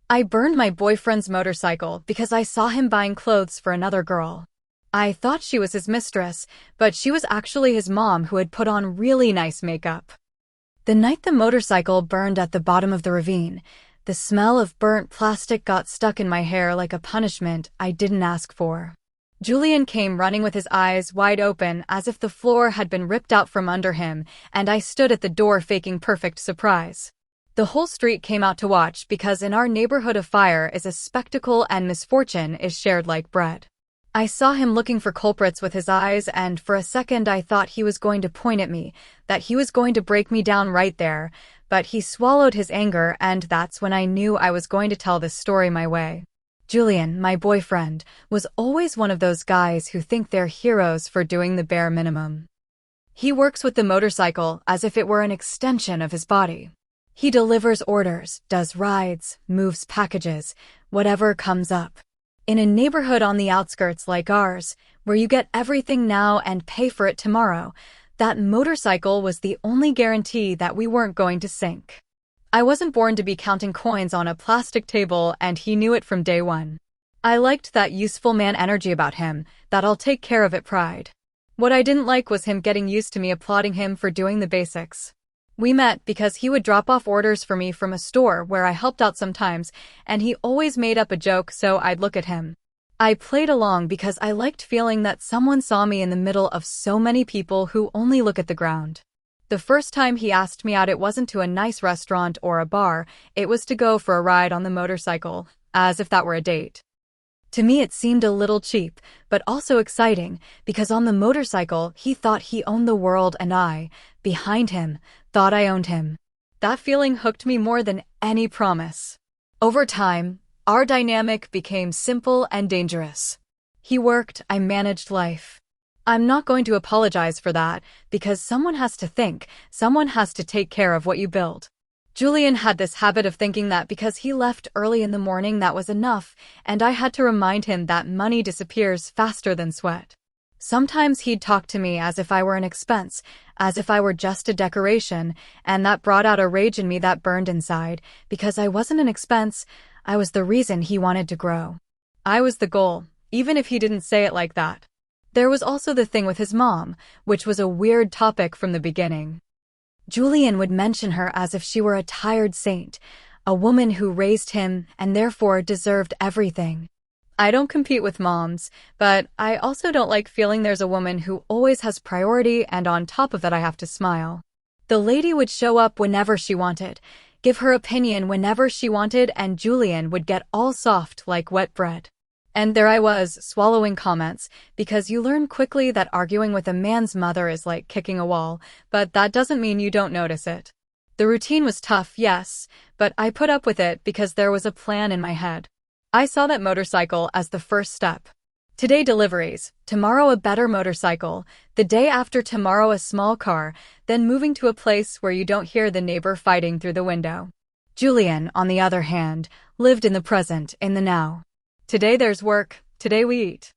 I burned my boyfriend's motorcycle because I saw him buying clothes for another girl. I thought she was his mistress, but she was actually his mom who had put on really nice makeup. The night the motorcycle burned at the bottom of the ravine, the smell of burnt plastic got stuck in my hair like a punishment I didn't ask for. Julian came running with his eyes wide open as if the floor had been ripped out from under him, and I stood at the door faking perfect surprise. The whole street came out to watch because in our neighborhood a fire is a spectacle and misfortune is shared like bread. I saw him looking for culprits with his eyes, and for a second I thought he was going to point at me, that he was going to break me down right there, but he swallowed his anger, and that's when I knew I was going to tell this story my way. Julian, my boyfriend, was always one of those guys who think they're heroes for doing the bare minimum. He works with the motorcycle as if it were an extension of his body. He delivers orders, does rides, moves packages, whatever comes up. In a neighborhood on the outskirts like ours, where you get everything now and pay for it tomorrow, that motorcycle was the only guarantee that we weren't going to sink. I wasn't born to be counting coins on a plastic table, and he knew it from day one. I liked that useful man energy about him, that I'll take care of it pride. What I didn't like was him getting used to me applauding him for doing the basics. We met because he would drop off orders for me from a store where I helped out sometimes, and he always made up a joke so I'd look at him. I played along because I liked feeling that someone saw me in the middle of so many people who only look at the ground. The first time he asked me out, it wasn't to a nice restaurant or a bar, it was to go for a ride on the motorcycle, as if that were a date. To me it seemed a little cheap, but also exciting, because on the motorcycle he thought he owned the world and I, behind him, thought I owned him. That feeling hooked me more than any promise. Over time, our dynamic became simple and dangerous. He worked, I managed life. I'm not going to apologize for that, because someone has to think, someone has to take care of what you build. Julian had this habit of thinking that because he left early in the morning that was enough, and I had to remind him that money disappears faster than sweat. Sometimes he'd talk to me as if I were an expense, as if I were just a decoration, and that brought out a rage in me that burned inside, because I wasn't an expense, I was the reason he wanted to grow. I was the goal, even if he didn't say it like that. There was also the thing with his mom, which was a weird topic from the beginning. Julian would mention her as if she were a tired saint, a woman who raised him and therefore deserved everything. I don't compete with moms, but I also don't like feeling there's a woman who always has priority and on top of that I have to smile. The lady would show up whenever she wanted, give her opinion whenever she wanted, and Julian would get all soft like wet bread. And there I was, swallowing comments, because you learn quickly that arguing with a man's mother is like kicking a wall, but that doesn't mean you don't notice it. The routine was tough, yes, but I put up with it because there was a plan in my head. I saw that motorcycle as the first step. Today deliveries, tomorrow a better motorcycle, the day after tomorrow a small car, then moving to a place where you don't hear the neighbor fighting through the window. Julian, on the other hand, lived in the present, in the now. Today there's work, today we eat.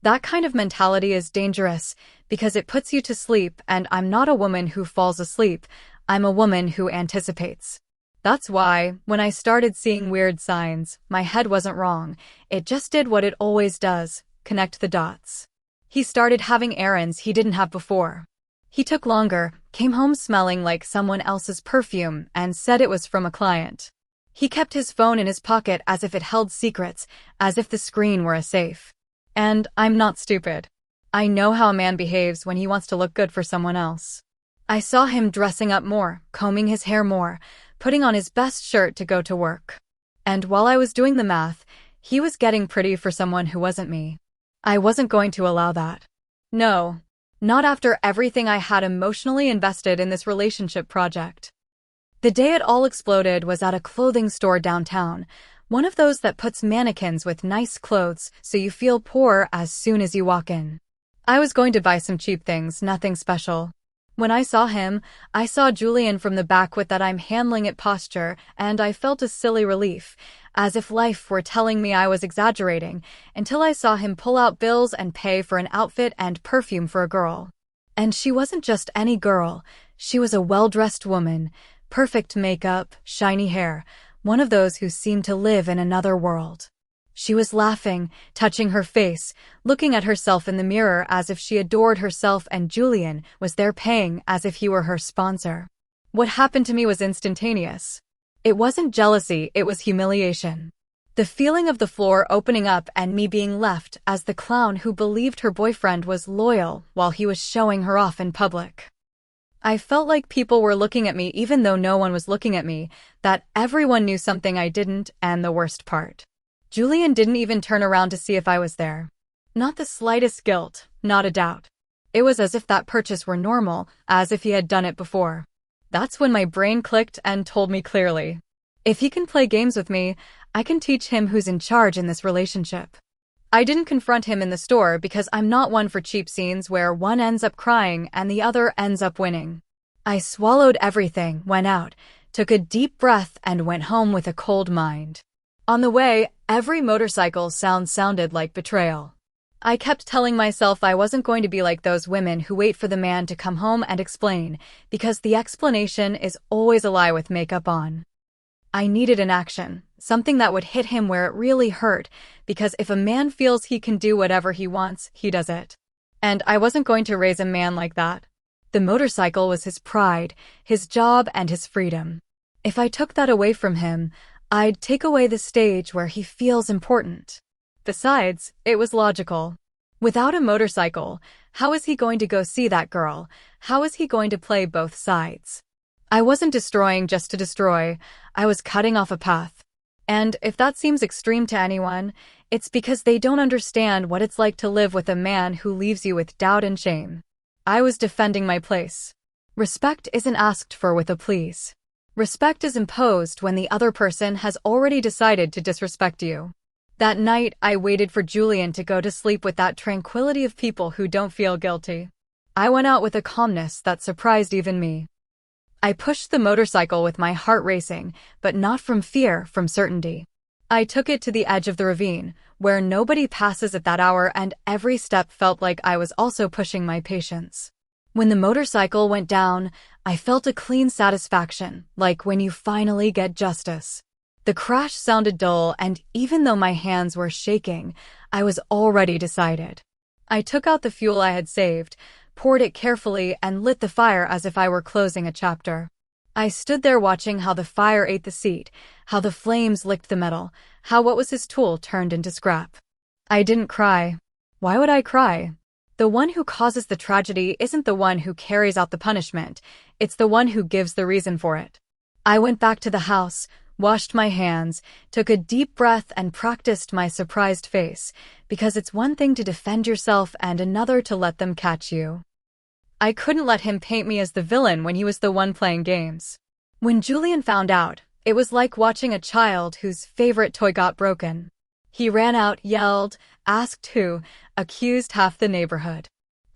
That kind of mentality is dangerous because it puts you to sleep, and I'm not a woman who falls asleep, I'm a woman who anticipates. That's why, when I started seeing weird signs, my head wasn't wrong, it just did what it always does, connect the dots. He started having errands he didn't have before. He took longer, came home smelling like someone else's perfume, and said it was from a client. He kept his phone in his pocket as if it held secrets, as if the screen were a safe. And I'm not stupid. I know how a man behaves when he wants to look good for someone else. I saw him dressing up more, combing his hair more, putting on his best shirt to go to work. And while I was doing the math, he was getting pretty for someone who wasn't me. I wasn't going to allow that. No, not after everything I had emotionally invested in this relationship project. The day it all exploded was at a clothing store downtown, one of those that puts mannequins with nice clothes so you feel poor as soon as you walk in. I was going to buy some cheap things, nothing special. When I saw him, I saw Julian from the back with that I'm handling it posture, and I felt a silly relief, as if life were telling me I was exaggerating, until I saw him pull out bills and pay for an outfit and perfume for a girl. And she wasn't just any girl, she was a well-dressed woman, perfect makeup, shiny hair, one of those who seemed to live in another world. She was laughing, touching her face, looking at herself in the mirror as if she adored herself, and Julian was there paying as if he were her sponsor. What happened to me was instantaneous. It wasn't jealousy, it was humiliation. The feeling of the floor opening up and me being left as the clown who believed her boyfriend was loyal while he was showing her off in public. I felt like people were looking at me even though no one was looking at me, that everyone knew something I didn't, and the worst part. Julian didn't even turn around to see if I was there. Not the slightest guilt, not a doubt. It was as if that purchase were normal, as if he had done it before. That's when my brain clicked and told me clearly. If he can play games with me, I can teach him who's in charge in this relationship. I didn't confront him in the store because I'm not one for cheap scenes where one ends up crying and the other ends up winning. I swallowed everything, went out, took a deep breath, and went home with a cold mind. On the way, every motorcycle sound sounded like betrayal. I kept telling myself I wasn't going to be like those women who wait for the man to come home and explain, because the explanation is always a lie with makeup on. I needed an action, something that would hit him where it really hurt, because if a man feels he can do whatever he wants, he does it. And I wasn't going to raise a man like that. The motorcycle was his pride, his job, and his freedom. If I took that away from him, I'd take away the stage where he feels important. Besides, it was logical. Without a motorcycle, how is he going to go see that girl? How is he going to play both sides? I wasn't destroying just to destroy, I was cutting off a path. And if that seems extreme to anyone, it's because they don't understand what it's like to live with a man who leaves you with doubt and shame. I was defending my place. Respect isn't asked for with a please. Respect is imposed when the other person has already decided to disrespect you. That night, I waited for Julian to go to sleep with that tranquility of people who don't feel guilty. I went out with a calmness that surprised even me. I pushed the motorcycle with my heart racing, but not from fear, from certainty. I took it to the edge of the ravine, where nobody passes at that hour, and every step felt like I was also pushing my patience. When the motorcycle went down, I felt a clean satisfaction, like when you finally get justice. The crash sounded dull, and even though my hands were shaking, I was already decided. I took out the fuel I had saved, poured it carefully, and lit the fire as if I were closing a chapter. I stood there watching how the fire ate the seat, how the flames licked the metal, how what was his tool turned into scrap. I didn't cry. Why would I cry? The one who causes the tragedy isn't the one who carries out the punishment, it's the one who gives the reason for it. I went back to the house, washed my hands, took a deep breath, and practiced my surprised face, because it's one thing to defend yourself and another to let them catch you. I couldn't let him paint me as the villain when he was the one playing games. When Julian found out, it was like watching a child whose favorite toy got broken. He ran out, yelled, asked who, accused half the neighborhood.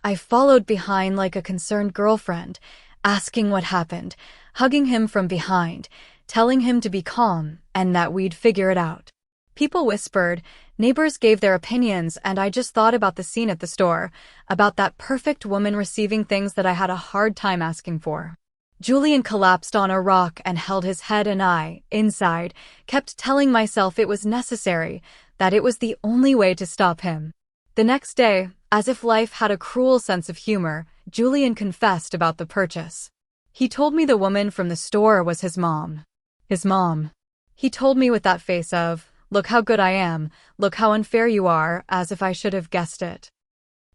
I followed behind like a concerned girlfriend, asking what happened, hugging him from behind, telling him to be calm and that we'd figure it out. People whispered, neighbors gave their opinions, and I just thought about the scene at the store, about that perfect woman receiving things that I had a hard time asking for. Julian collapsed on a rock and held his head, and I, inside, kept telling myself it was necessary, that it was the only way to stop him. The next day, as if life had a cruel sense of humor, Julian confessed about the purchase. He told me the woman from the store was his mom. His mom. He told me with that face of, look how good I am, look how unfair you are, as if I should have guessed it.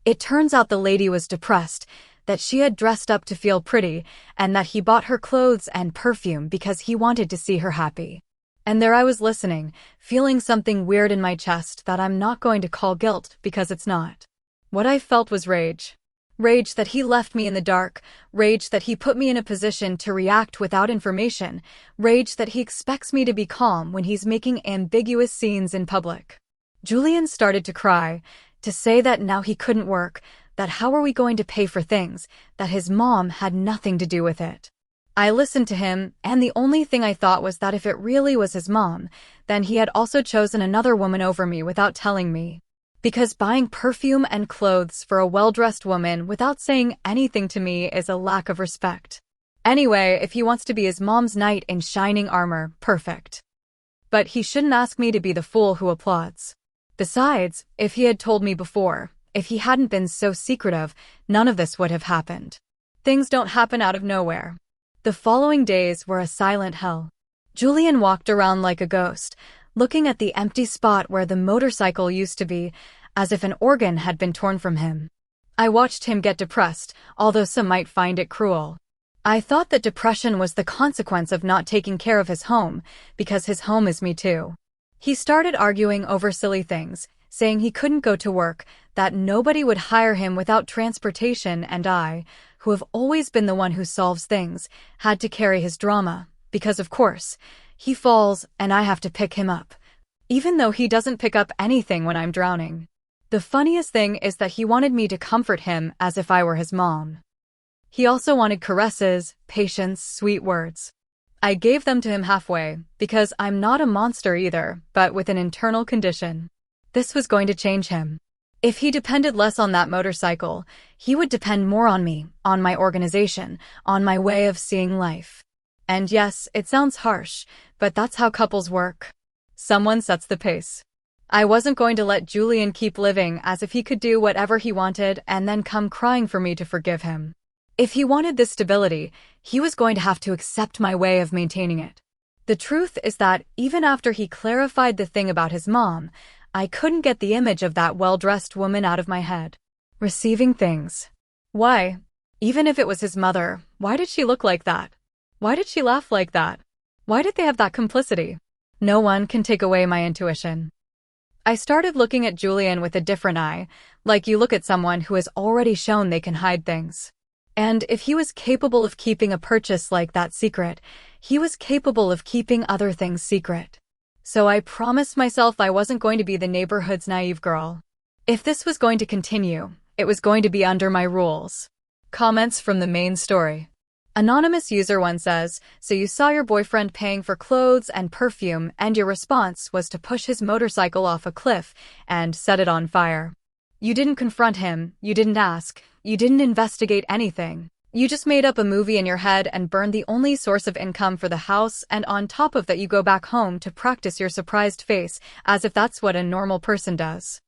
It turns out the lady was depressed, that she had dressed up to feel pretty, and that he bought her clothes and perfume because he wanted to see her happy. And there I was listening, feeling something weird in my chest that I'm not going to call guilt because it's not. What I felt was rage. Rage that he left me in the dark, rage that he put me in a position to react without information, rage that he expects me to be calm when he's making ambiguous scenes in public. Julian started to cry, to say that now he couldn't work, that how are we going to pay for things, that his mom had nothing to do with it. I listened to him, and the only thing I thought was that if it really was his mom, then he had also chosen another woman over me without telling me. Because buying perfume and clothes for a well-dressed woman without saying anything to me is a lack of respect. Anyway, if he wants to be his mom's knight in shining armor, perfect. but he shouldn't ask me to be the fool who applauds. Besides, if he had told me before, if he hadn't been so secretive, none of this would have happened. Things don't happen out of nowhere. The following days were a silent hell. Julian walked around like a ghost, looking at the empty spot where the motorcycle used to be, as if an organ had been torn from him. I watched him get depressed, although some might find it cruel. I thought that depression was the consequence of not taking care of his home, because his home is me too. He started arguing over silly things, saying he couldn't go to work, that nobody would hire him without transportation, and I, who have always been the one who solves things, had to carry his drama, because of course, he falls and I have to pick him up, even though he doesn't pick up anything when I'm drowning. The funniest thing is that he wanted me to comfort him as if I were his mom. He also wanted caresses, patience, sweet words. I gave them to him halfway, because I'm not a monster either, but with an internal condition. This was going to change him. If he depended less on that motorcycle, he would depend more on me, on my organization, on my way of seeing life. And yes, it sounds harsh, but that's how couples work. Someone sets the pace. I wasn't going to let Julian keep living as if he could do whatever he wanted and then come crying for me to forgive him. If he wanted this stability, he was going to have to accept my way of maintaining it. The truth is that even after he clarified the thing about his mom, I couldn't get the image of that well-dressed woman out of my head. Receiving things. Why? Even if it was his mother, why did she look like that? Why did she laugh like that? Why did they have that complicity? No one can take away my intuition. I started looking at Julian with a different eye, like you look at someone who has already shown they can hide things. And if he was capable of keeping a purchase like that secret, he was capable of keeping other things secret. So I promised myself I wasn't going to be the neighborhood's naive girl. If this was going to continue, it was going to be under my rules. Comments from the main story. Anonymous user 1 says, so you saw your boyfriend paying for clothes and perfume and your response was to push his motorcycle off a cliff and set it on fire. You didn't confront him, you didn't ask, you didn't investigate anything. You just made up a movie in your head and burned the only source of income for the house, and on top of that you go back home to practice your surprised face as if that's what a normal person does.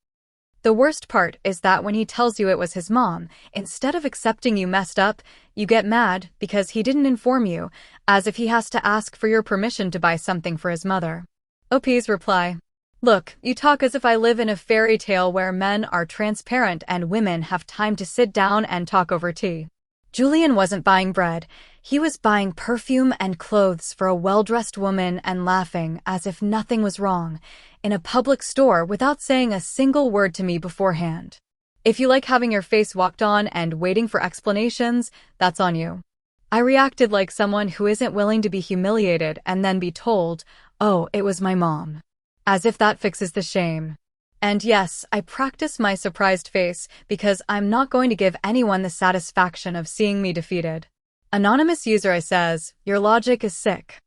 The worst part is that when he tells you it was his mom, instead of accepting you messed up, you get mad because he didn't inform you, as if he has to ask for your permission to buy something for his mother. OP's reply. Look, you talk as if I live in a fairy tale where men are transparent and women have time to sit down and talk over tea. Julian wasn't buying bread, he was buying perfume and clothes for a well-dressed woman and laughing as if nothing was wrong, in a public store without saying a single word to me beforehand. If you like having your face walked on and waiting for explanations, that's on you. I reacted like someone who isn't willing to be humiliated and then be told, oh, it was my mom. As if that fixes the shame. And yes, I practice my surprised face because I'm not going to give anyone the satisfaction of seeing me defeated. Anonymous user says, your logic is sick.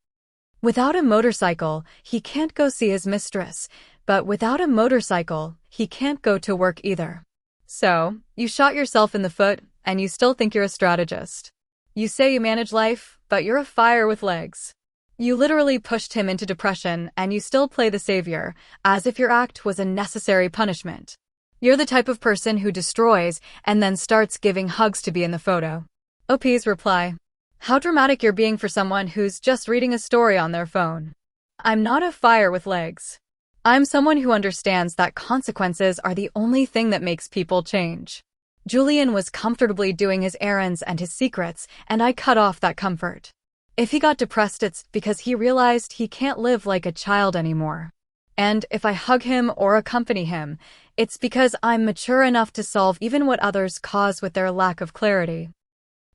Without a motorcycle, he can't go see his mistress, but without a motorcycle, he can't go to work either. So, you shot yourself in the foot, and you still think you're a strategist. You say you manage life, but you're a fire with legs. You literally pushed him into depression, and you still play the savior, as if your act was a necessary punishment. You're the type of person who destroys and then starts giving hugs to be in the photo. OP's reply. How dramatic you're being for someone who's just reading a story on their phone. I'm not a fire with legs. I'm someone who understands that consequences are the only thing that makes people change. Julian was comfortably doing his errands and his secrets, and I cut off that comfort. If he got depressed, it's because he realized he can't live like a child anymore. And if I hug him or accompany him, it's because I'm mature enough to solve even what others cause with their lack of clarity.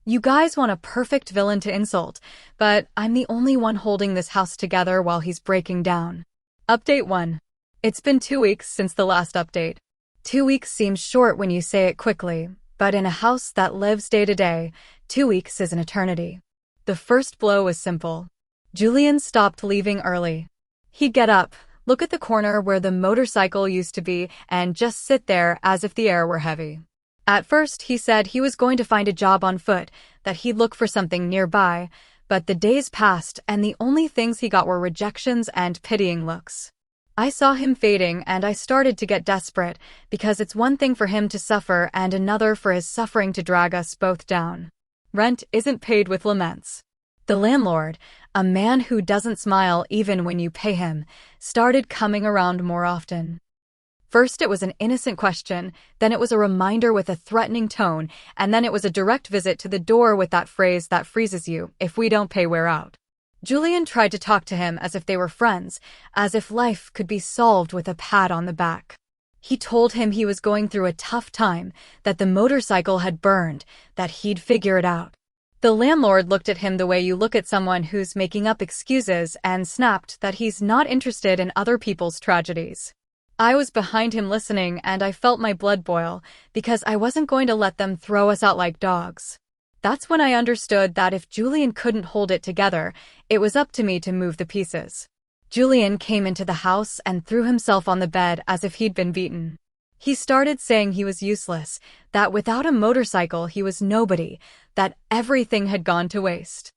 You guys want a perfect villain to insult, but I'm the only one holding this house together while he's breaking down. Update 1. It's been 2 weeks since the last update. 2 weeks seems short when you say it quickly, but in a house that lives day to day, 2 weeks is an eternity. The first blow was simple. Julian stopped leaving early. He'd get up, look at the corner where the motorcycle used to be, and just sit there as if the air were heavy. At first, he said he was going to find a job on foot, that he'd look for something nearby, but the days passed and the only things he got were rejections and pitying looks. I saw him fading and I started to get desperate because it's one thing for him to suffer and another for his suffering to drag us both down. Rent isn't paid with laments. The landlord, a man who doesn't smile even when you pay him, started coming around more often. First it was an innocent question, then it was a reminder with a threatening tone, and then it was a direct visit to the door with that phrase that freezes you: "If we don't pay, we're out." Julian tried to talk to him as if they were friends, as if life could be solved with a pat on the back. He told him he was going through a tough time, that the motorcycle had burned, that he'd figure it out. The landlord looked at him the way you look at someone who's making up excuses and snapped that he's not interested in other people's tragedies. I was behind him listening and I felt my blood boil because I wasn't going to let them throw us out like dogs. That's when I understood that if Julian couldn't hold it together, it was up to me to move the pieces. Julian came into the house and threw himself on the bed as if he'd been beaten. He started saying he was useless, that without a motorcycle he was nobody, that everything had gone to waste.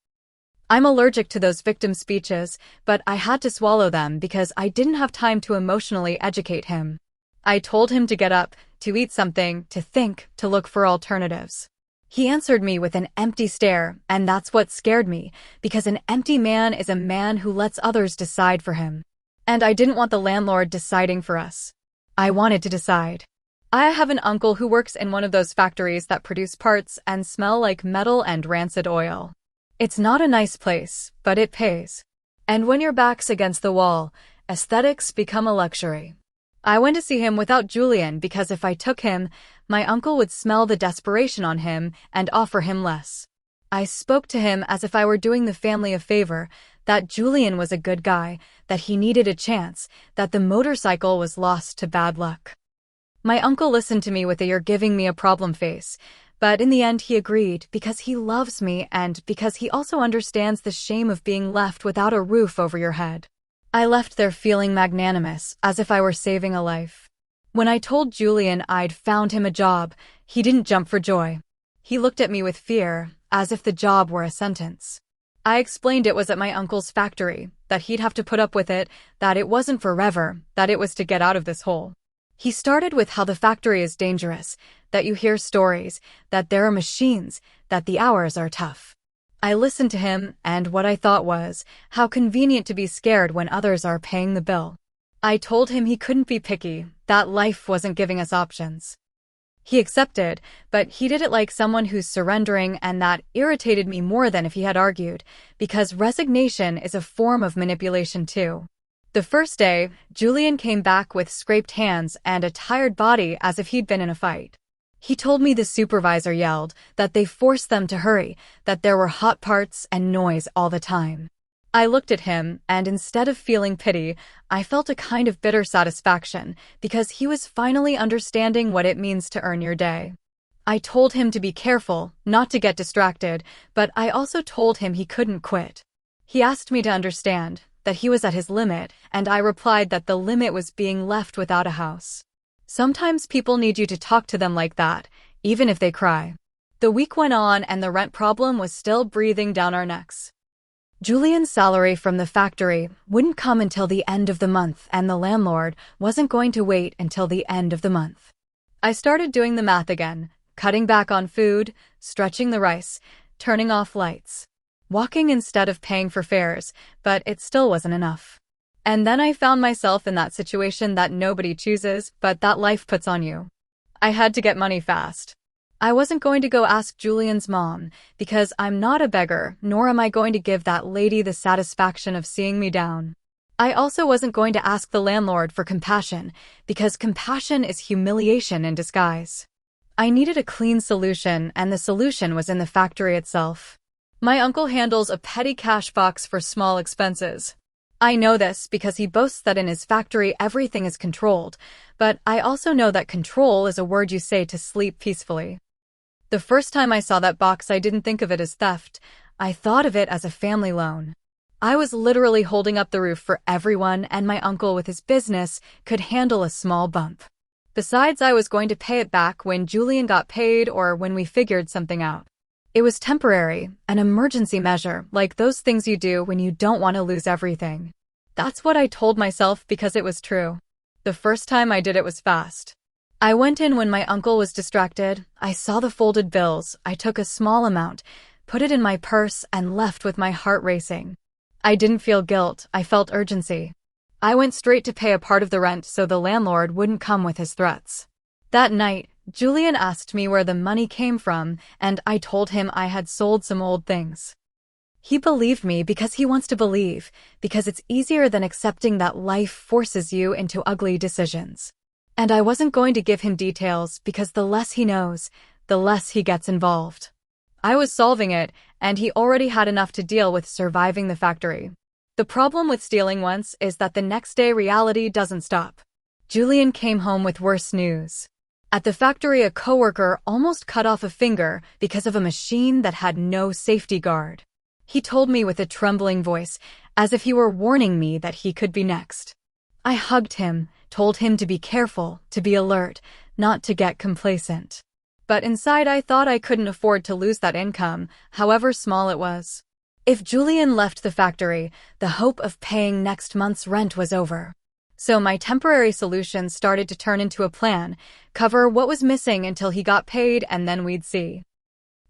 I'm allergic to those victim speeches, but I had to swallow them because I didn't have time to emotionally educate him. I told him to get up, to eat something, to think, to look for alternatives. He answered me with an empty stare, and that's what scared me, because an empty man is a man who lets others decide for him. And I didn't want the landlord deciding for us. I wanted to decide. I have an uncle who works in one of those factories that produce parts and smell like metal and rancid oil. It's not a nice place, but it pays. And when your back's against the wall, aesthetics become a luxury. I went to see him without Julian because if I took him, my uncle would smell the desperation on him and offer him less. I spoke to him as if I were doing the family a favor, that Julian was a good guy, that he needed a chance, that the motorcycle was lost to bad luck. My uncle listened to me with a "you're giving me a problem" face, but in the end he agreed because he loves me and because he also understands the shame of being left without a roof over your head. I left there feeling magnanimous, as if I were saving a life. When I told Julian I'd found him a job, he didn't jump for joy. He looked at me with fear, as if the job were a sentence. I explained it was at my uncle's factory, that he'd have to put up with it, that it wasn't forever, that it was to get out of this hole. He started with how the factory is dangerous, that you hear stories, that there are machines, that the hours are tough. I listened to him, and what I thought was, how convenient to be scared when others are paying the bill. I told him he couldn't be picky, that life wasn't giving us options. He accepted, but he did it like someone who's surrendering, and that irritated me more than if he had argued, because resignation is a form of manipulation too. The first day, Julian came back with scraped hands and a tired body as if he'd been in a fight. He told me the supervisor yelled, that they forced them to hurry, that there were hot parts and noise all the time. I looked at him, and instead of feeling pity, I felt a kind of bitter satisfaction, because he was finally understanding what it means to earn your day. I told him to be careful, not to get distracted, but I also told him he couldn't quit. He asked me to understand, that he was at his limit, and I replied that the limit was being left without a house. Sometimes people need you to talk to them like that, even if they cry. The week went on and the rent problem was still breathing down our necks. Julian's salary from the factory wouldn't come until the end of the month, and the landlord wasn't going to wait until the end of the month. I started doing the math again, cutting back on food, stretching the rice, turning off lights, walking instead of paying for fares, but it still wasn't enough. And then I found myself in that situation that nobody chooses, but that life puts on you. I had to get money fast. I wasn't going to go ask Julian's mom, because I'm not a beggar, nor am I going to give that lady the satisfaction of seeing me down. I also wasn't going to ask the landlord for compassion, because compassion is humiliation in disguise. I needed a clean solution, and the solution was in the factory itself. My uncle handles a petty cash box for small expenses. I know this because he boasts that in his factory everything is controlled, but I also know that control is a word you say to sleep peacefully. The first time I saw that box, I didn't think of it as theft. I thought of it as a family loan. I was literally holding up the roof for everyone, and my uncle with his business could handle a small bump. Besides, I was going to pay it back when Julian got paid or when we figured something out. It was temporary, an emergency measure, like those things you do when you don't want to lose everything. That's what I told myself because it was true. The first time I did it was fast. I went in when my uncle was distracted. I saw the folded bills. I took a small amount, put it in my purse, and left with my heart racing. I didn't feel guilt. I felt urgency. I went straight to pay a part of the rent so the landlord wouldn't come with his threats. That night, Julian asked me where the money came from, and I told him I had sold some old things. He believed me because he wants to believe, because it's easier than accepting that life forces you into ugly decisions. And I wasn't going to give him details because the less he knows, the less he gets involved. I was solving it, and he already had enough to deal with surviving the factory. The problem with stealing once is that the next day reality doesn't stop. Julian came home with worse news. At the factory, a coworker almost cut off a finger because of a machine that had no safety guard. He told me with a trembling voice, as if he were warning me that he could be next. I hugged him, told him to be careful, to be alert, not to get complacent. But inside I thought I couldn't afford to lose that income, however small it was. If Julian left the factory, the hope of paying next month's rent was over. So my temporary solution started to turn into a plan, cover what was missing until he got paid and then we'd see.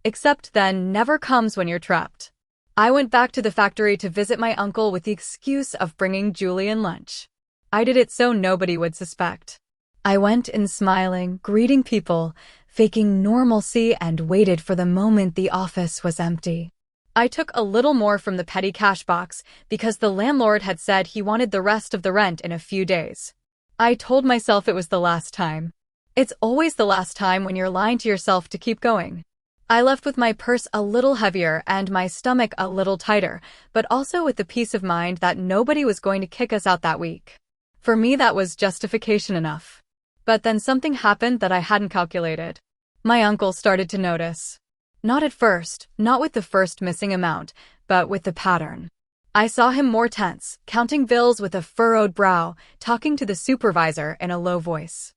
Except then never comes when you're trapped. I went back to the factory to visit my uncle with the excuse of bringing Julian lunch. I did it so nobody would suspect. I went in smiling, greeting people, faking normalcy, and waited for the moment the office was empty. I took a little more from the petty cash box because the landlord had said he wanted the rest of the rent in a few days. I told myself it was the last time. It's always the last time when you're lying to yourself to keep going. I left with my purse a little heavier and my stomach a little tighter, but also with the peace of mind that nobody was going to kick us out that week. For me, that was justification enough. But then something happened that I hadn't calculated. My uncle started to notice. Not at first, not with the first missing amount, but with the pattern. I saw him more tense, counting bills with a furrowed brow, talking to the supervisor in a low voice.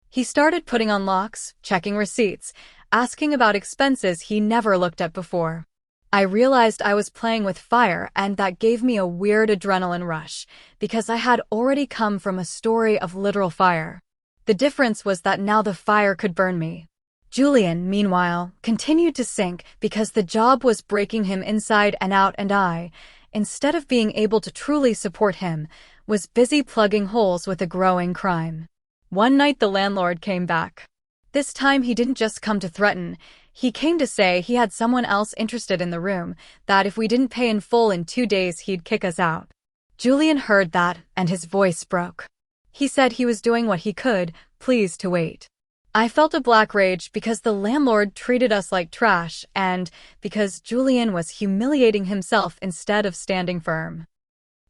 He started putting on locks, checking receipts, asking about expenses he never looked at before. I realized I was playing with fire, and that gave me a weird adrenaline rush, because I had already come from a story of literal fire. The difference was that now the fire could burn me. Julian, meanwhile, continued to sink because the job was breaking him inside and out, and I, instead of being able to truly support him, was busy plugging holes with a growing crime. One night the landlord came back. This time he didn't just come to threaten, he came to say he had someone else interested in the room, that if we didn't pay in full in 2 days he'd kick us out. Julian heard that, and his voice broke. He said he was doing what he could, please to wait. I felt a black rage because the landlord treated us like trash and because Julian was humiliating himself instead of standing firm.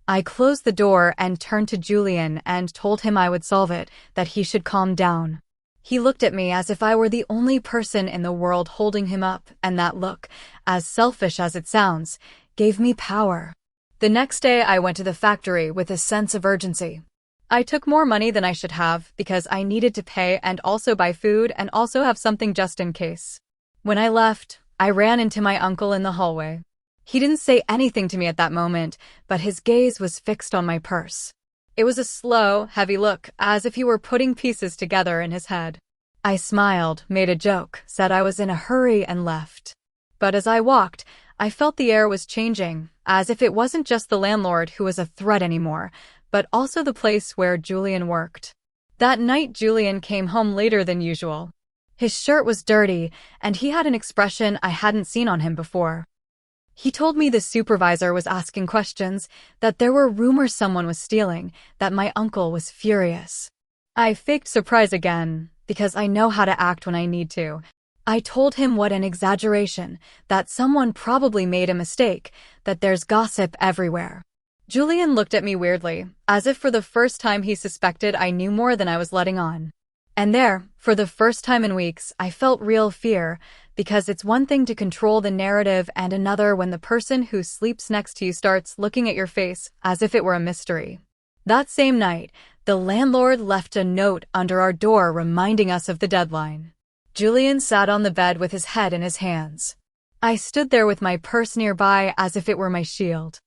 I closed the door and turned to Julian and told him I would solve it, that he should calm down. He looked at me as if I were the only person in the world holding him up, and that look, as selfish as it sounds, gave me power. The next day I went to the factory with a sense of urgency. I took more money than I should have because I needed to pay and also buy food and also have something just in case. When I left, I ran into my uncle in the hallway. He didn't say anything to me at that moment, but his gaze was fixed on my purse. It was a slow, heavy look, as if he were putting pieces together in his head. I smiled, made a joke, said I was in a hurry, and left. But as I walked, I felt the air was changing, as if it wasn't just the landlord who was a threat anymore, but also the place where Julian worked. That night Julian came home later than usual. His shirt was dirty, and he had an expression I hadn't seen on him before. He told me the supervisor was asking questions, that there were rumors someone was stealing, that my uncle was furious. I faked surprise again, because I know how to act when I need to. I told him what an exaggeration, that someone probably made a mistake, that there's gossip everywhere. Julian looked at me weirdly, as if for the first time he suspected I knew more than I was letting on. And there, for the first time in weeks, I felt real fear, because it's one thing to control the narrative and another when the person who sleeps next to you starts looking at your face as if it were a mystery. That same night, the landlord left a note under our door reminding us of the deadline. Julian sat on the bed with his head in his hands. I stood there with my purse nearby as if it were my shield.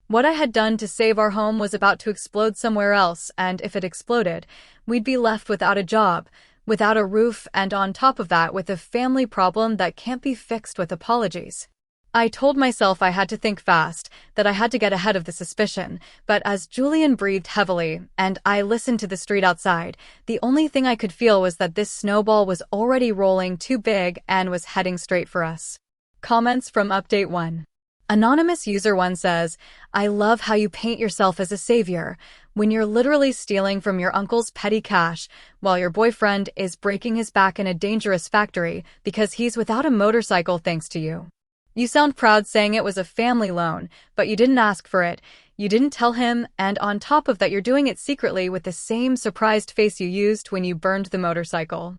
What I had done to save our home was about to explode somewhere else, and if it exploded, we'd be left without a job, without a roof, and on top of that with a family problem that can't be fixed with apologies. I told myself I had to think fast, that I had to get ahead of the suspicion, but as Julian breathed heavily and I listened to the street outside, the only thing I could feel was that this snowball was already rolling too big and was heading straight for us. Comments from Update 1. Anonymous User 1 says, I love how you paint yourself as a savior when you're literally stealing from your uncle's petty cash while your boyfriend is breaking his back in a dangerous factory because he's without a motorcycle thanks to you. You sound proud saying it was a family loan, but you didn't ask for it, you didn't tell him, and on top of that you're doing it secretly with the same surprised face you used when you burned the motorcycle.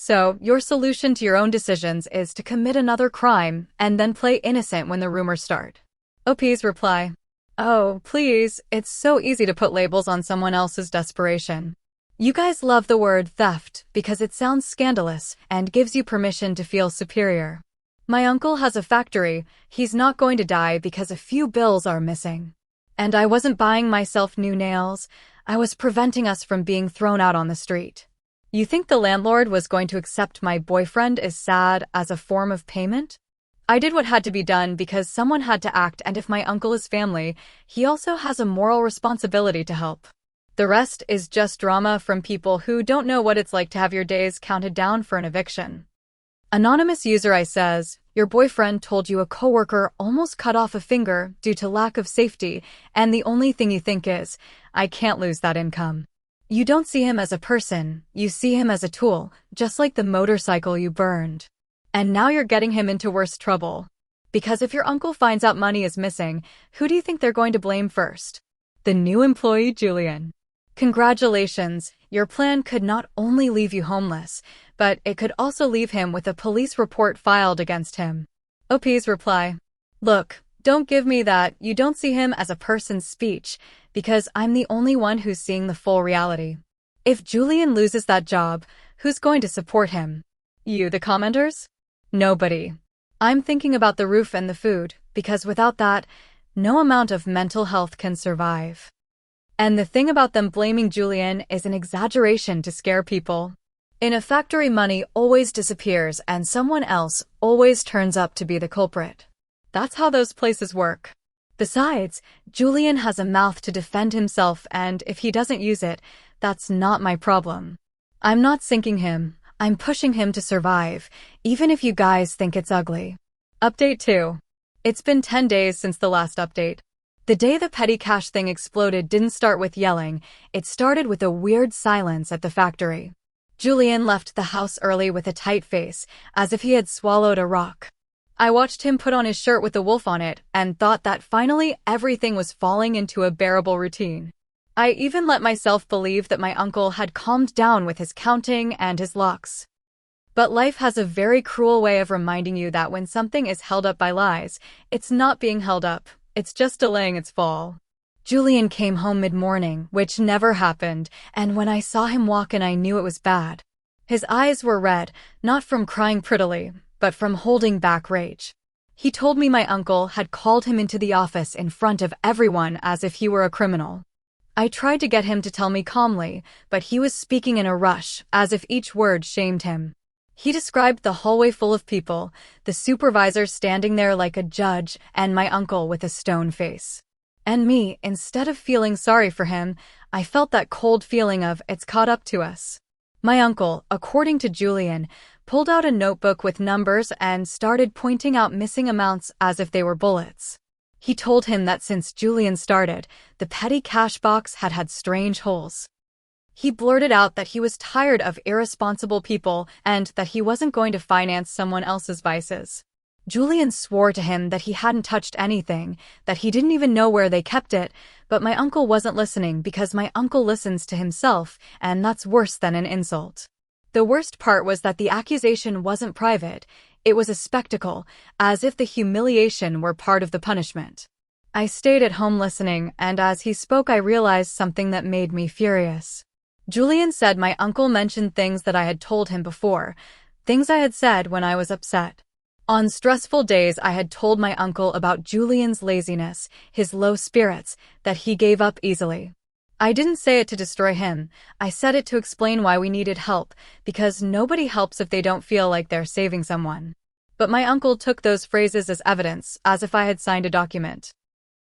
So, your solution to your own decisions is to commit another crime and then play innocent when the rumors start. OP's reply. Oh, please, it's so easy to put labels on someone else's desperation. You guys love the word theft because it sounds scandalous and gives you permission to feel superior. My uncle has a factory, he's not going to die because a few bills are missing. And I wasn't buying myself new nails, I was preventing us from being thrown out on the street. You think the landlord was going to accept my boyfriend is sad as a form of payment? I did what had to be done because someone had to act, and if my uncle is family, he also has a moral responsibility to help. The rest is just drama from people who don't know what it's like to have your days counted down for an eviction. Anonymous User I says, your boyfriend told you a coworker almost cut off a finger due to lack of safety, and the only thing you think is, I can't lose that income. You don't see him as a person, you see him as a tool, just like the motorcycle you burned. And now you're getting him into worse trouble. Because if your uncle finds out money is missing, who do you think they're going to blame first? The new employee, Julian. Congratulations, your plan could not only leave you homeless, but it could also leave him with a police report filed against him. OP's reply. Look, don't give me that you don't see him as a person's speech, because I'm the only one who's seeing the full reality. If Julian loses that job, who's going to support him? You, the commenters? Nobody. I'm thinking about the roof and the food, because without that, no amount of mental health can survive. And the thing about them blaming Julian is an exaggeration to scare people. In a factory, money always disappears and someone else always turns up to be the culprit. That's how those places work. Besides, Julian has a mouth to defend himself, and if he doesn't use it, that's not my problem. I'm not sinking him, I'm pushing him to survive, even if you guys think it's ugly. Update 2. It's been 10 days since the last update. The day the petty cash thing exploded didn't start with yelling, it started with a weird silence at the factory. Julian left the house early with a tight face, as if he had swallowed a rock. I watched him put on his shirt with a wolf on it and thought that finally everything was falling into a bearable routine. I even let myself believe that my uncle had calmed down with his counting and his locks. But life has a very cruel way of reminding you that when something is held up by lies, it's not being held up, it's just delaying its fall. Julian came home mid-morning, which never happened, and when I saw him walk in I knew it was bad. His eyes were red, not from crying prettily, but from holding back rage. He told me my uncle had called him into the office in front of everyone as if he were a criminal. I tried to get him to tell me calmly, but he was speaking in a rush, as if each word shamed him. He described the hallway full of people, the supervisor standing there like a judge, and my uncle with a stone face. And me, instead of feeling sorry for him, I felt that cold feeling of, it's caught up to us. My uncle, according to Julian, pulled out a notebook with numbers and started pointing out missing amounts as if they were bullets. He told him that since Julian started, the petty cash box had had strange holes. He blurted out that he was tired of irresponsible people and that he wasn't going to finance someone else's vices. Julian swore to him that he hadn't touched anything, that he didn't even know where they kept it, but my uncle wasn't listening because my uncle listens to himself, and that's worse than an insult. The worst part was that the accusation wasn't private, it was a spectacle, as if the humiliation were part of the punishment. I stayed at home listening, and as he spoke I realized something that made me furious. Julian said my uncle mentioned things that I had told him before, things I had said when I was upset. On stressful days, I had told my uncle about Julian's laziness, his low spirits, that he gave up easily. I didn't say it to destroy him. I said it to explain why we needed help, because nobody helps if they don't feel like they're saving someone. But my uncle took those phrases as evidence, as if I had signed a document.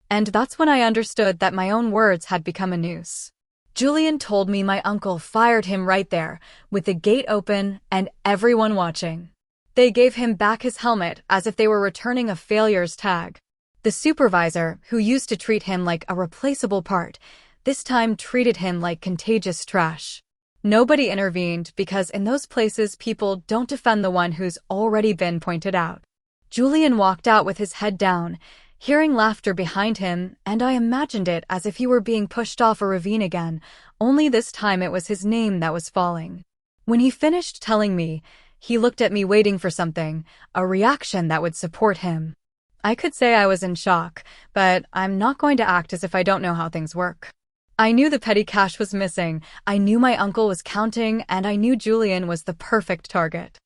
And that's when I understood that my own words had become a noose. Julian told me my uncle fired him right there, with the gate open and everyone watching. They gave him back his helmet as if they were returning a failures tag. The supervisor, who used to treat him like a replaceable part, this time treated him like contagious trash. Nobody intervened because in those places people don't defend the one who's already been pointed out. Julian walked out with his head down, hearing laughter behind him, and I imagined it as if he were being pushed off a ravine again, only this time it was his name that was falling. When he finished telling me, he looked at me waiting for something, a reaction that would support him. I could say I was in shock, but I'm not going to act as if I don't know how things work. I knew the petty cash was missing, I knew my uncle was counting, and I knew Julian was the perfect target.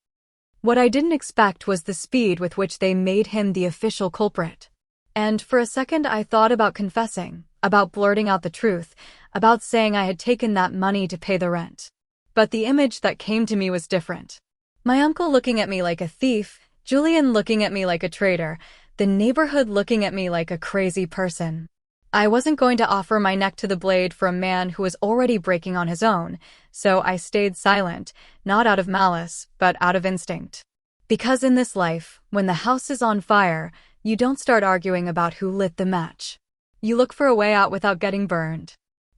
What I didn't expect was the speed with which they made him the official culprit. And for a second I thought about confessing, about blurting out the truth, about saying I had taken that money to pay the rent. But the image that came to me was different. My uncle looking at me like a thief, Julian looking at me like a traitor, the neighborhood looking at me like a crazy person. I wasn't going to offer my neck to the blade for a man who was already breaking on his own, so I stayed silent, not out of malice, but out of instinct. Because in this life, when the house is on fire, you don't start arguing about who lit the match. You look for a way out without getting burned.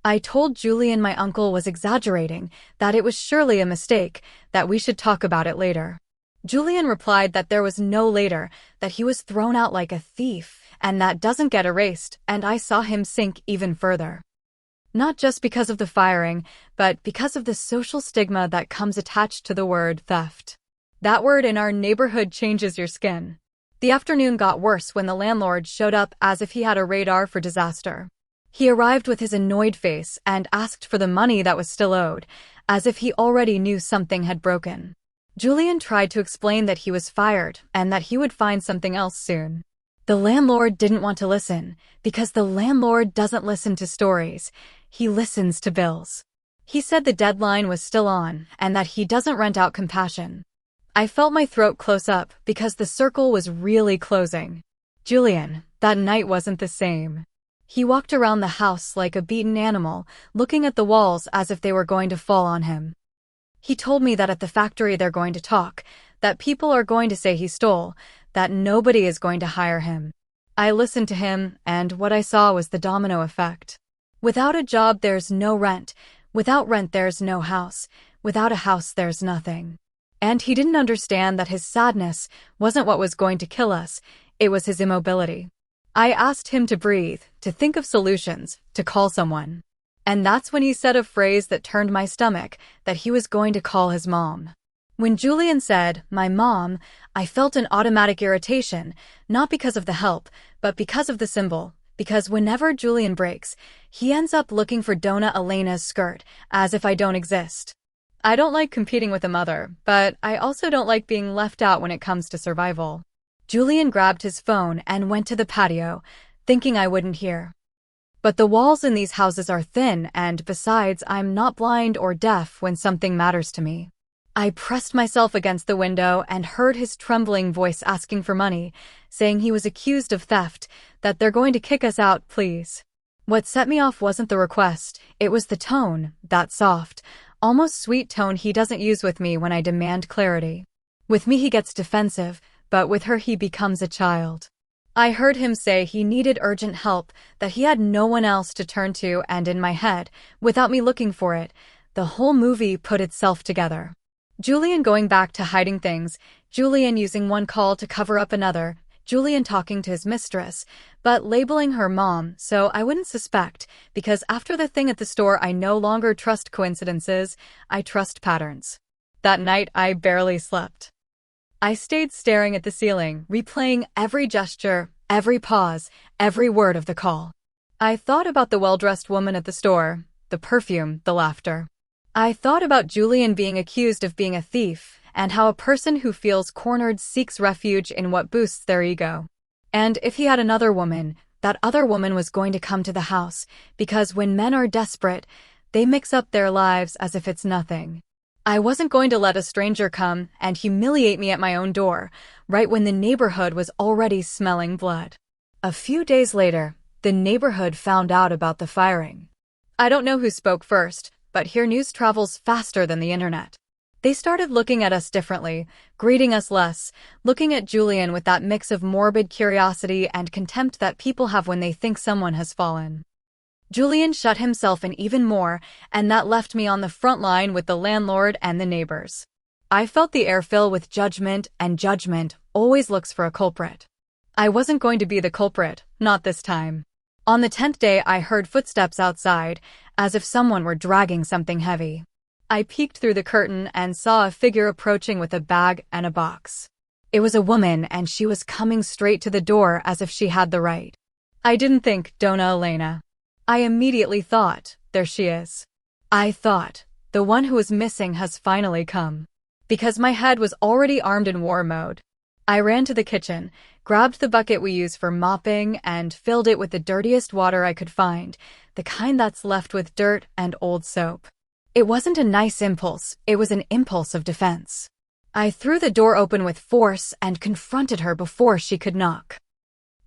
I told Julian my uncle was exaggerating, that it was surely a mistake, that we should talk about it later. Julian replied that there was no later, that he was thrown out like a thief, and that doesn't get erased, and I saw him sink even further. Not just because of the firing, but because of the social stigma that comes attached to the word theft. That word in our neighborhood changes your skin. The afternoon got worse when the landlord showed up as if he had a radar for disaster. He arrived with his annoyed face and asked for the money that was still owed, as if he already knew something had broken. Julian tried to explain that he was fired and that he would find something else soon. The landlord didn't want to listen, because the landlord doesn't listen to stories, he listens to bills. He said the deadline was still on and that he doesn't rent out compassion. I felt my throat close up because the circle was really closing. Julian, that night wasn't the same. He walked around the house like a beaten animal, looking at the walls as if they were going to fall on him. He told me that at the factory they're going to talk, that people are going to say he stole, that nobody is going to hire him. I listened to him, and what I saw was the domino effect. Without a job, there's no rent. Without rent, there's no house. Without a house, there's nothing. And he didn't understand that his sadness wasn't what was going to kill us, it was his immobility. I asked him to breathe, to think of solutions, to call someone. And that's when he said a phrase that turned my stomach, that he was going to call his mom. When Julian said, "my mom," I felt an automatic irritation, not because of the help, but because of the symbol, because whenever Julian breaks, he ends up looking for Donna Elena's skirt, as if I don't exist. I don't like competing with a mother, but I also don't like being left out when it comes to survival. Julian grabbed his phone and went to the patio, thinking I wouldn't hear. But the walls in these houses are thin, and besides, I'm not blind or deaf when something matters to me. I pressed myself against the window and heard his trembling voice asking for money, saying he was accused of theft, that they're going to kick us out, please. What set me off wasn't the request, it was the tone, that soft, almost sweet tone he doesn't use with me when I demand clarity. With me he gets defensive, but with her he becomes a child. I heard him say he needed urgent help, that he had no one else to turn to, and in my head, without me looking for it, the whole movie put itself together. Julian going back to hiding things, Julian using one call to cover up another, Julian talking to his mistress, but labeling her mom so I wouldn't suspect, because after the thing at the store I no longer trust coincidences, I trust patterns. That night I barely slept. I stayed staring at the ceiling, replaying every gesture, every pause, every word of the call. I thought about the well-dressed woman at the store, the perfume, the laughter. I thought about Julian being accused of being a thief, and how a person who feels cornered seeks refuge in what boosts their ego. And if he had another woman, that other woman was going to come to the house, because when men are desperate, they mix up their lives as if it's nothing. I wasn't going to let a stranger come and humiliate me at my own door, right when the neighborhood was already smelling blood. A few days later, the neighborhood found out about the firing. I don't know who spoke first, but here news travels faster than the internet. They started looking at us differently, greeting us less, looking at Julian with that mix of morbid curiosity and contempt that people have when they think someone has fallen. Julian shut himself in even more, and that left me on the front line with the landlord and the neighbors. I felt the air fill with judgment, and judgment always looks for a culprit. I wasn't going to be the culprit, not this time. On the 10th day, I heard footsteps outside, as if someone were dragging something heavy. I peeked through the curtain and saw a figure approaching with a bag and a box. It was a woman, and she was coming straight to the door as if she had the right. I didn't think, Donna Elena. I immediately thought, there she is. I thought, the one who was missing has finally come. Because my head was already armed in war mode. I ran to the kitchen, grabbed the bucket we use for mopping, and filled it with the dirtiest water I could find, the kind that's left with dirt and old soap. It wasn't a nice impulse, it was an impulse of defense. I threw the door open with force and confronted her before she could knock.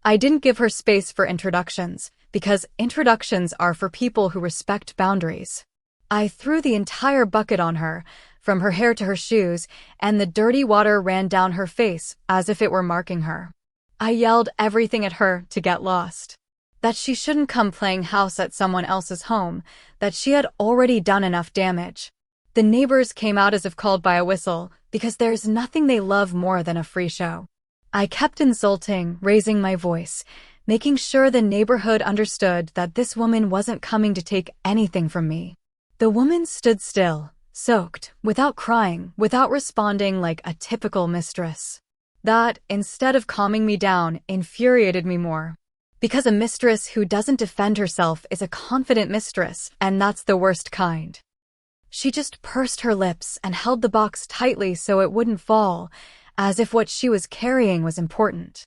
I didn't give her space for introductions, because introductions are for people who respect boundaries. I threw the entire bucket on her, from her hair to her shoes, and the dirty water ran down her face as if it were marking her. I yelled everything at her to get lost. That she shouldn't come playing house at someone else's home, that she had already done enough damage. The neighbors came out as if called by a whistle, because there's nothing they love more than a free show. I kept insulting, raising my voice, making sure the neighborhood understood that this woman wasn't coming to take anything from me. The woman stood still, soaked, without crying, without responding like a typical mistress. That, instead of calming me down, infuriated me more. Because a mistress who doesn't defend herself is a confident mistress, and that's the worst kind. She just pursed her lips and held the box tightly so it wouldn't fall, as if what she was carrying was important.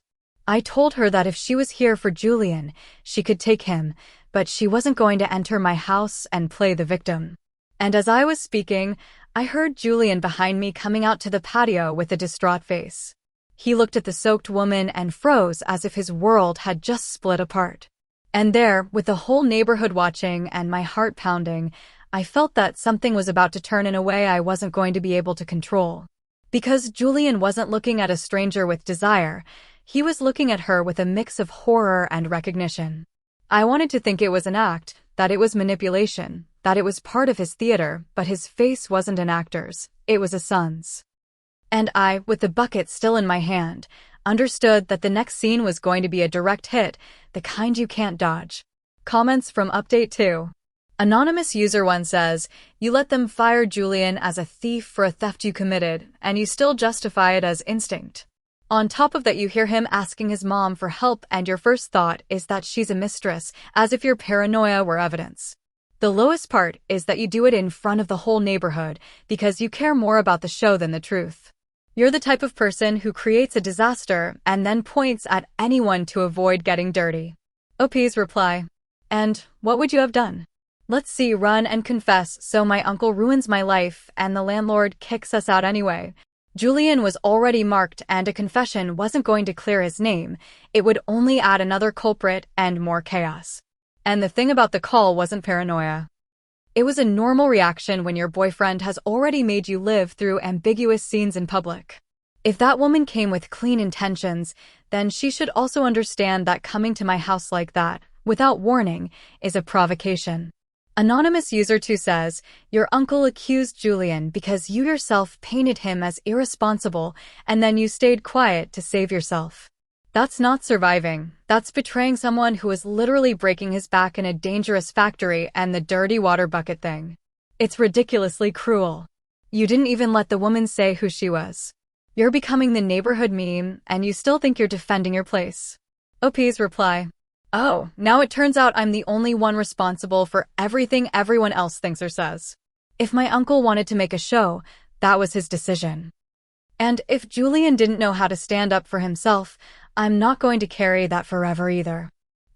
I told her that if she was here for Julian, she could take him, but she wasn't going to enter my house and play the victim. And as I was speaking, I heard Julian behind me coming out to the patio with a distraught face. He looked at the soaked woman and froze as if his world had just split apart. And there, with the whole neighborhood watching and my heart pounding, I felt that something was about to turn in a way I wasn't going to be able to control. Because Julian wasn't looking at a stranger with desire, he was looking at her with a mix of horror and recognition. I wanted to think it was an act, that it was manipulation, that it was part of his theater, but his face wasn't an actor's, it was a son's. And I, with the bucket still in my hand, understood that the next scene was going to be a direct hit, the kind you can't dodge. Comments from Update 2. Anonymous user 1 says, you let them fire Julian as a thief for a theft you committed, and you still justify it as instinct. On top of that, you hear him asking his mom for help and your first thought is that she's a mistress, as if your paranoia were evidence. The lowest part is that you do it in front of the whole neighborhood because you care more about the show than the truth. You're the type of person who creates a disaster and then points at anyone to avoid getting dirty. OP's reply. And what would you have done? Let's see, run and confess so my uncle ruins my life and the landlord kicks us out anyway. Julian was already marked and a confession wasn't going to clear his name. It would only add another culprit and more chaos. And the thing about the call wasn't paranoia. It was a normal reaction when your boyfriend has already made you live through ambiguous scenes in public. If that woman came with clean intentions, then she should also understand that coming to my house like that, without warning, is a provocation. Anonymous user 2 says, your uncle accused Julian because you yourself painted him as irresponsible and then you stayed quiet to save yourself. That's not surviving. That's betraying someone who is literally breaking his back in a dangerous factory and the dirty water bucket thing. It's ridiculously cruel. You didn't even let the woman say who she was. You're becoming the neighborhood meme and you still think you're defending your place. OP's reply. Oh, now it turns out I'm the only one responsible for everything everyone else thinks or says. If my uncle wanted to make a show, that was his decision. And if Julian didn't know how to stand up for himself, I'm not going to carry that forever either.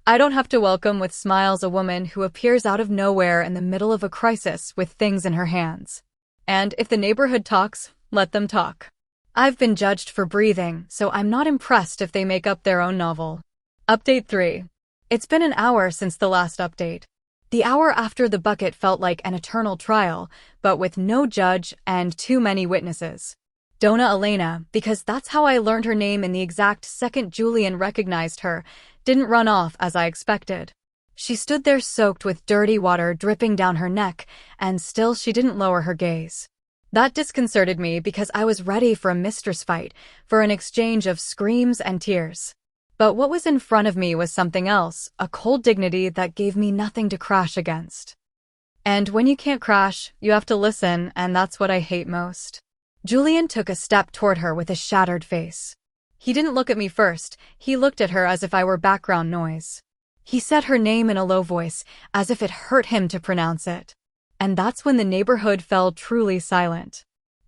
I don't have to welcome with smiles a woman who appears out of nowhere in the middle of a crisis with things in her hands. And if the neighborhood talks, let them talk. I've been judged for breathing, so I'm not impressed if they make up their own novel. Update 3. It's been an hour since the last update. The hour after the bucket felt like an eternal trial, but with no judge and too many witnesses. Donna Elena, because that's how I learned her name in the exact second Julian recognized her, didn't run off as I expected. She stood there soaked with dirty water dripping down her neck, and still she didn't lower her gaze. That disconcerted me because I was ready for a mistress fight, for an exchange of screams and tears. But what was in front of me was something else, a cold dignity that gave me nothing to crash against. And when you can't crash, you have to listen, and that's what I hate most. Julian took a step toward her with a shattered face. He didn't look at me first, he looked at her as if I were background noise. He said her name in a low voice, as if it hurt him to pronounce it. And that's when the neighborhood fell truly silent.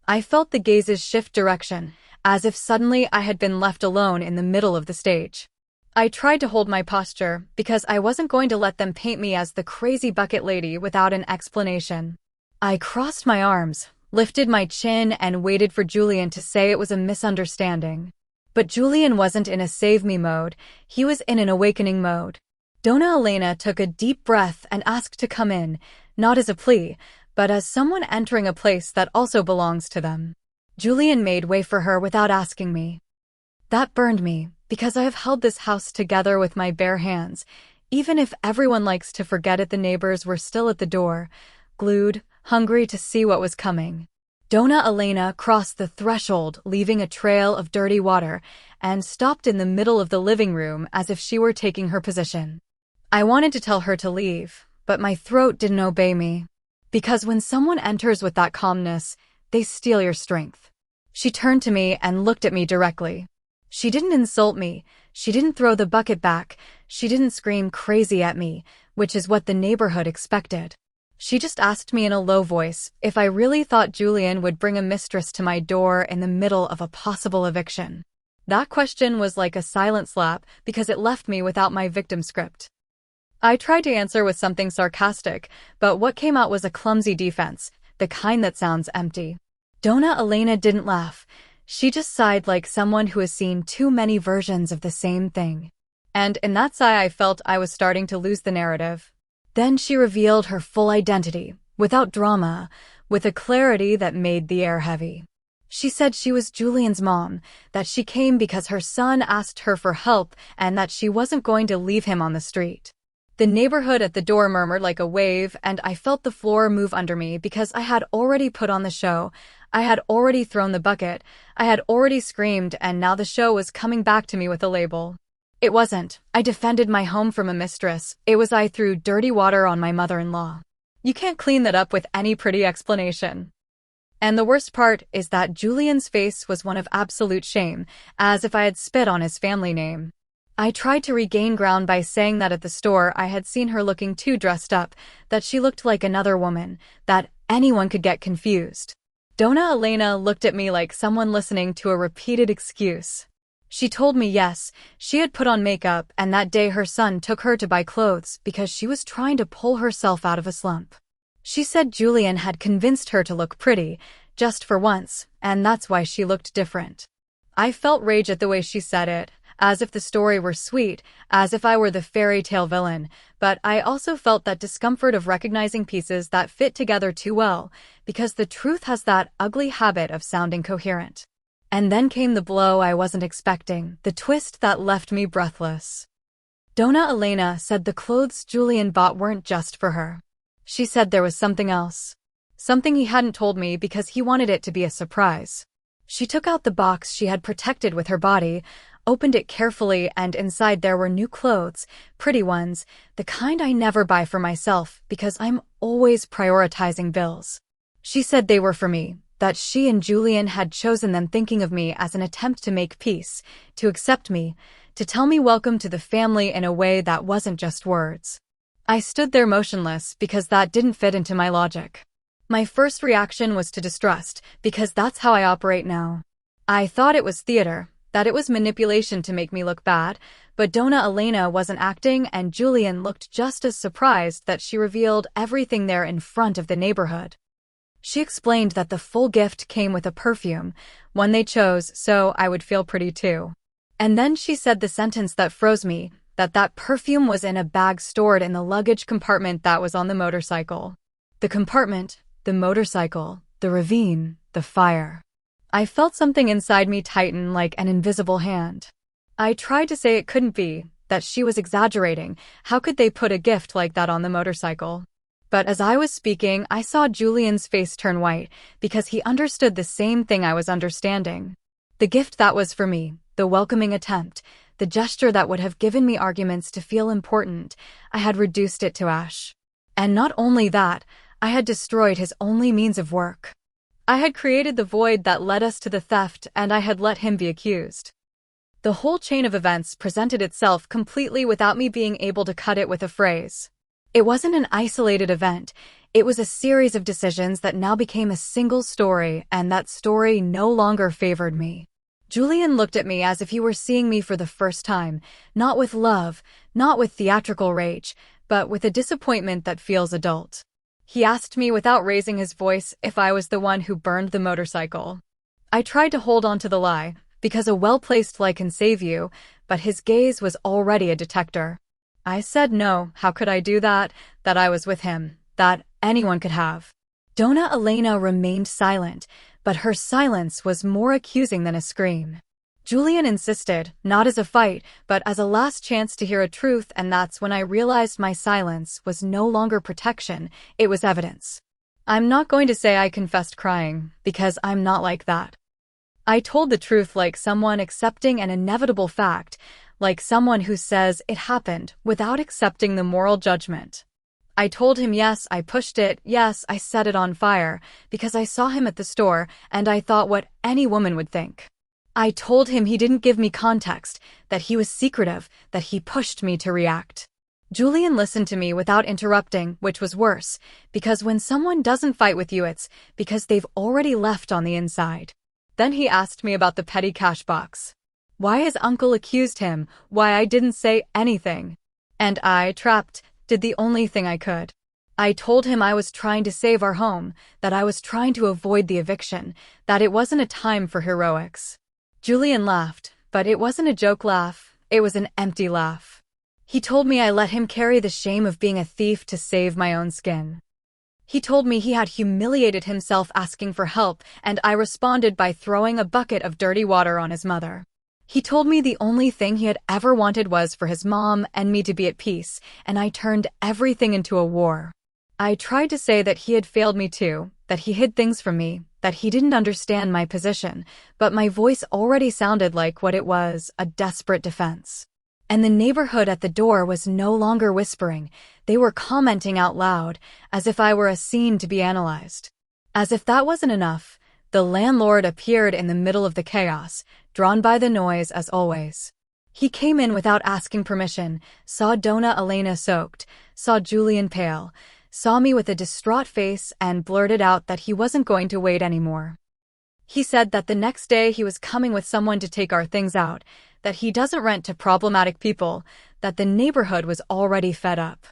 I felt the gazes shift direction, as if suddenly I had been left alone in the middle of the stage. I tried to hold my posture, because I wasn't going to let them paint me as the crazy bucket lady without an explanation. I crossed my arms, lifted my chin, and waited for Julian to say it was a misunderstanding. But Julian wasn't in a save-me mode, he was in an awakening mode. Donna Elena took a deep breath and asked to come in, not as a plea, but as someone entering a place that also belongs to them. Julian made way for her without asking me. That burned me, because I have held this house together with my bare hands, even if everyone likes to forget it. The neighbors were still at the door, glued, hungry to see what was coming. Donna Elena crossed the threshold, leaving a trail of dirty water, and stopped in the middle of the living room as if she were taking her position. I wanted to tell her to leave, but my throat didn't obey me. Because when someone enters with that calmness, they steal your strength. She turned to me and looked at me directly. She didn't insult me, she didn't throw the bucket back, she didn't scream crazy at me, which is what the neighborhood expected. She just asked me in a low voice if I really thought Julian would bring a mistress to my door in the middle of a possible eviction. That question was like a silent slap because it left me without my victim script. I tried to answer with something sarcastic, but what came out was a clumsy defense, the kind that sounds empty. Donna Elena didn't laugh. She just sighed like someone who has seen too many versions of the same thing. And in that sigh I felt I was starting to lose the narrative. Then she revealed her full identity, without drama, with a clarity that made the air heavy. She said she was Julian's mom, that she came because her son asked her for help, and that she wasn't going to leave him on the street. The neighborhood at the door murmured like a wave, and I felt the floor move under me because I had already put on the show. I had already thrown the bucket, I had already screamed, and now the show was coming back to me with a label. It wasn't. I defended my home from a mistress. It was I threw dirty water on my mother-in-law. You can't clean that up with any pretty explanation. And the worst part is that Julian's face was one of absolute shame, as if I had spit on his family name. I tried to regain ground by saying that at the store I had seen her looking too dressed up, that she looked like another woman, that anyone could get confused. Donna Elena looked at me like someone listening to a repeated excuse. She told me yes, she had put on makeup, and that day her son took her to buy clothes because she was trying to pull herself out of a slump. She said Julian had convinced her to look pretty, just for once, and that's why she looked different. I felt rage at the way she said it, as if the story were sweet, as if I were the fairy tale villain, but I also felt that discomfort of recognizing pieces that fit together too well, because the truth has that ugly habit of sounding coherent. And then came the blow I wasn't expecting, the twist that left me breathless. Donna Elena said the clothes Julian bought weren't just for her. She said there was something else. Something he hadn't told me because he wanted it to be a surprise. She took out the box she had protected with her body, opened it carefully, and inside there were new clothes, pretty ones, the kind I never buy for myself because I'm always prioritizing bills. She said they were for me, that she and Julian had chosen them thinking of me as an attempt to make peace, to accept me, to tell me welcome to the family in a way that wasn't just words. I stood there motionless because that didn't fit into my logic. My first reaction was to distrust, because that's how I operate now. I thought it was theater, that it was manipulation to make me look bad, but Donna Elena wasn't acting and Julian looked just as surprised that she revealed everything there in front of the neighborhood. She explained that the full gift came with a perfume, one they chose so I would feel pretty too. And then she said the sentence that froze me, that perfume was in a bag stored in the luggage compartment that was on the motorcycle. The compartment, the motorcycle, the ravine, the fire. I felt something inside me tighten like an invisible hand. I tried to say it couldn't be, that she was exaggerating. How could they put a gift like that on the motorcycle? But as I was speaking, I saw Julian's face turn white, because he understood the same thing I was understanding. The gift that was for me, the welcoming attempt, the gesture that would have given me arguments to feel important, I had reduced it to ash. And not only that, I had destroyed his only means of work. I had created the void that led us to the theft, and I had let him be accused. The whole chain of events presented itself completely without me being able to cut it with a phrase. It wasn't an isolated event, it was a series of decisions that now became a single story, and that story no longer favored me. Julian looked at me as if he were seeing me for the first time, not with love, not with theatrical rage, but with a disappointment that feels adult. He asked me without raising his voice if I was the one who burned the motorcycle. I tried to hold on to the lie, because a well-placed lie can save you, but his gaze was already a detector. I said no, how could I do that, that I was with him, that anyone could have. Donna Elena remained silent, but her silence was more accusing than a scream. Julian insisted, not as a fight, but as a last chance to hear a truth, and that's when I realized my silence was no longer protection, it was evidence. I'm not going to say I confessed crying, because I'm not like that. I told the truth like someone accepting an inevitable fact, like someone who says it happened without accepting the moral judgment. I told him yes, I pushed it, yes, I set it on fire, because I saw him at the store, and I thought what any woman would think. I told him he didn't give me context, that he was secretive, that he pushed me to react. Julian listened to me without interrupting, which was worse, because when someone doesn't fight with you it's because they've already left on the inside. Then he asked me about the petty cash box. Why his uncle accused him, why I didn't say anything. And I, trapped, did the only thing I could. I told him I was trying to save our home, that I was trying to avoid the eviction, that it wasn't a time for heroics. Julian laughed, but it wasn't a joke laugh, it was an empty laugh. He told me I let him carry the shame of being a thief to save my own skin. He told me he had humiliated himself asking for help, and I responded by throwing a bucket of dirty water on his mother. He told me the only thing he had ever wanted was for his mom and me to be at peace, and I turned everything into a war. I tried to say that he had failed me too, that he hid things from me, that he didn't understand my position, but my voice already sounded like what it was, a desperate defense. And the neighborhood at the door was no longer whispering, they were commenting out loud, as if I were a scene to be analyzed. As if that wasn't enough, the landlord appeared in the middle of the chaos, drawn by the noise as always. He came in without asking permission, saw Donna Elena soaked, saw Julian pale, saw me with a distraught face and blurted out that he wasn't going to wait anymore. He said that the next day he was coming with someone to take our things out, that he doesn't rent to problematic people, that the neighborhood was already fed up.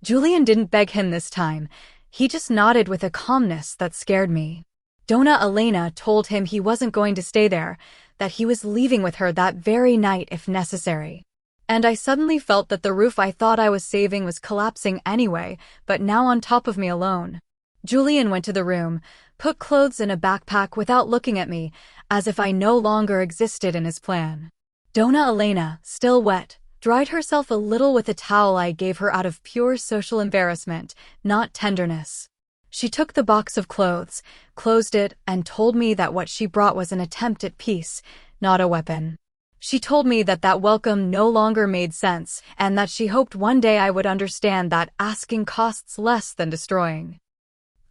Julian didn't beg him this time, he just nodded with a calmness that scared me. Donna Elena told him he wasn't going to stay there, that he was leaving with her that very night if necessary. And I suddenly felt that the roof I thought I was saving was collapsing anyway, but now on top of me alone. Julian went to the room, put clothes in a backpack without looking at me, as if I no longer existed in his plan. Donna Elena, still wet, dried herself a little with a towel I gave her out of pure social embarrassment, not tenderness. She took the box of clothes, closed it, and told me that what she brought was an attempt at peace, not a weapon. She told me that that welcome no longer made sense, and that she hoped one day I would understand that asking costs less than destroying.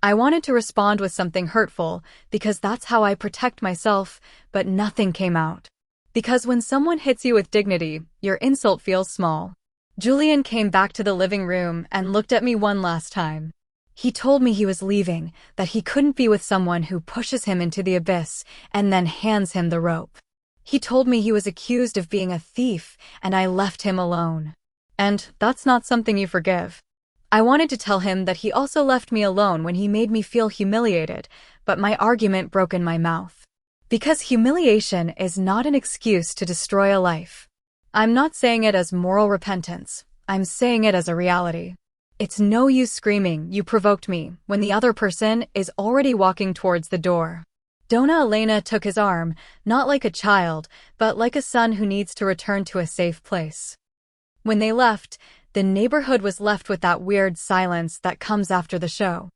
I wanted to respond with something hurtful, because that's how I protect myself, but nothing came out. Because when someone hits you with dignity, your insult feels small. Julian came back to the living room and looked at me one last time. He told me he was leaving, that he couldn't be with someone who pushes him into the abyss and then hands him the rope. He told me he was accused of being a thief, and I left him alone. And that's not something you forgive. I wanted to tell him that he also left me alone when he made me feel humiliated, but my argument broke in my mouth. Because humiliation is not an excuse to destroy a life. I'm not saying it as moral repentance. I'm saying it as a reality. It's no use screaming, "You provoked me," when the other person is already walking towards the door. Donna Elena took his arm, not like a child, but like a son who needs to return to a safe place. When they left, the neighborhood was left with that weird silence that comes after the show.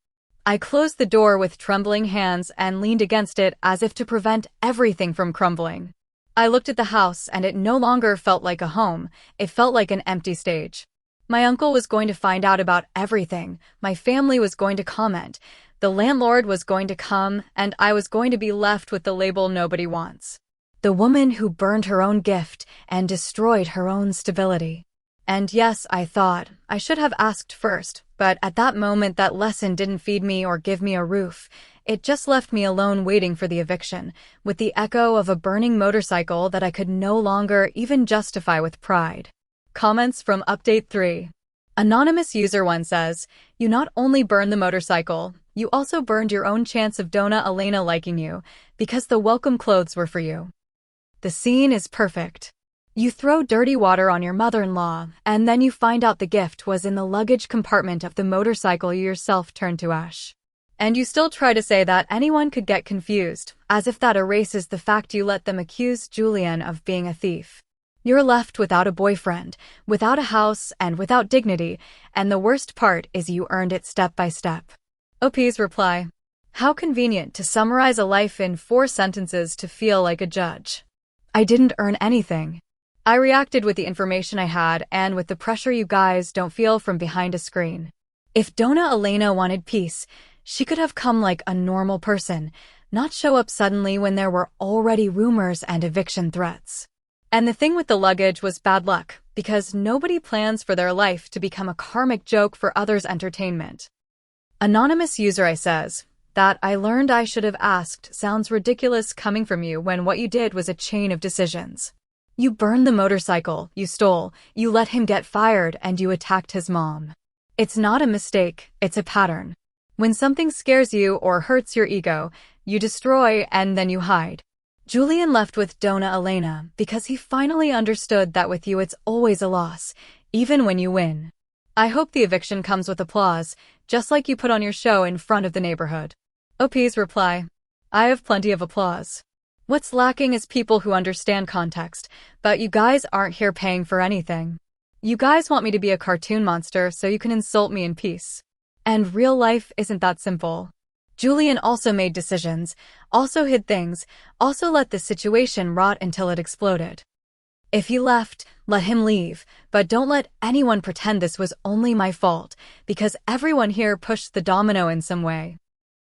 I closed the door with trembling hands and leaned against it as if to prevent everything from crumbling. I looked at the house and it no longer felt like a home, it felt like an empty stage. My uncle was going to find out about everything, my family was going to comment, the landlord was going to come, and I was going to be left with the label nobody wants. The woman who burned her own gift and destroyed her own stability. And yes, I thought, I should have asked first, but at that moment that lesson didn't feed me or give me a roof. It just left me alone waiting for the eviction, with the echo of a burning motorcycle that I could no longer even justify with pride. Comments from Update 3. Anonymous User 1 says, "You not only burned the motorcycle, you also burned your own chance of Donna Elena liking you, because the welcome clothes were for you." The scene is perfect. You throw dirty water on your mother-in-law, and then you find out the gift was in the luggage compartment of the motorcycle you yourself turned to ash. And you still try to say that anyone could get confused, as if that erases the fact you let them accuse Julian of being a thief. You're left without a boyfriend, without a house, and without dignity, and the worst part is you earned it step by step. OP's reply. How convenient to summarize a life in 4 sentences to feel like a judge. I didn't earn anything. I reacted with the information I had and with the pressure you guys don't feel from behind a screen. If Donna Elena wanted peace, she could have come like a normal person, not show up suddenly when there were already rumors and eviction threats. And the thing with the luggage was bad luck, because nobody plans for their life to become a karmic joke for others' entertainment. Anonymous User I says, "That I learned I should have asked sounds ridiculous coming from you when what you did was a chain of decisions. You burned the motorcycle, you stole, you let him get fired, and you attacked his mom. It's not a mistake, it's a pattern. When something scares you or hurts your ego, you destroy and then you hide." Julian left with Donna Elena because he finally understood that with you it's always a loss, even when you win. I hope the eviction comes with applause, just like you put on your show in front of the neighborhood. OP's reply. I have plenty of applause. What's lacking is people who understand context, but you guys aren't here paying for anything. You guys want me to be a cartoon monster so you can insult me in peace. And real life isn't that simple. Julian also made decisions, also hid things, also let the situation rot until it exploded. If he left, let him leave, but don't let anyone pretend this was only my fault, because everyone here pushed the domino in some way.